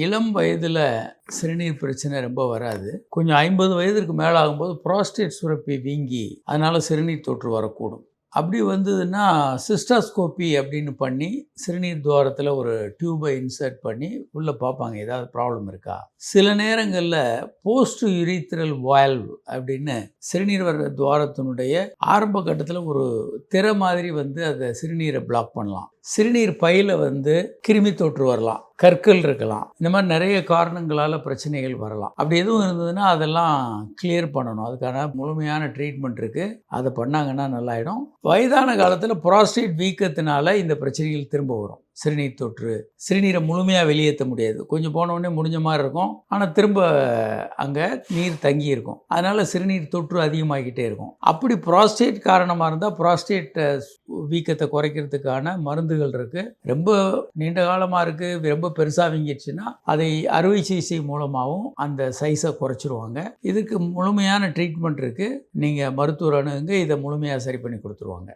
இளம் வயதில் சிறுநீர் பிரச்சனை ரொம்ப வராது. கொஞ்சம் 50 வயதிற்கு மேலே ஆகும்போது புரோஸ்டேட் சுரப்பி வீங்கி அதனால் சிறுநீர் தொற்று வரக்கூடும். அப்படி வந்ததுன்னா சிஸ்டாஸ்கோப்பி அப்படின்னு பண்ணி சிறுநீர் துவாரத்தில் ஒரு டியூபை இன்சர்ட் பண்ணி உள்ளே பார்ப்பாங்க ஏதாவது ப்ராப்ளம் இருக்கா. சில நேரங்களில் போஸ்ட் யூரித்ரல் வால்வ் அப்படின்னு சிறுநீர் வர துவாரத்தினுடைய ஆரம்ப கட்டத்தில் ஒரு திரை மாதிரி அதை சிறுநீரை பிளாக் பண்ணலாம். சிறுநீர் பையில் கிருமி தொற்று வரலாம், கற்கள் இருக்கலாம். இந்த மாதிரி நிறைய காரணங்களால் பிரச்சனைகள் வரலாம். அப்படி எதுவும் இருந்ததுன்னா அதெல்லாம் கிளியர் பண்ணணும். அதுக்கான முழுமையான ட்ரீட்மெண்ட் இருக்குது. அதை பண்ணாங்கன்னா நல்லாயிடும். வயதான காலத்தில் புரோஸ்டேட் வீக்கத்தினால இந்த பிரச்சனைகள் திரும்ப வரும். சிறுநீர் தொற்று, சிறுநீரை முழுமையாக வெளியேற்ற முடியாது. கொஞ்சம் போனவுடனே முடிஞ்ச மாதிரி இருக்கும், ஆனால் திரும்ப அங்கே நீர் தங்கி இருக்கும். அதனால் சிறுநீர் தொற்று அதிகமாகிக்கிட்டே இருக்கும். அப்படி புரோஸ்டேட் காரணமாக இருந்தால் புரோஸ்டேட் வீக்கத்தை குறைக்கிறதுக்கான மருந்துகள் இருக்குது. ரொம்ப நீண்ட காலமாக இருக்குது, ரொம்ப பெருசாக வீங்கிடுச்சுன்னா அதை அறுவை சிகிச்சை மூலமாகவும் அந்த சைஸை குறைச்சிருவாங்க. இதுக்கு முழுமையான ட்ரீட்மெண்ட் இருக்குது. நீங்கள் மருத்துவர் அணுகுங்க, இதை முழுமையாக சரி பண்ணி கொடுத்துருவாங்க.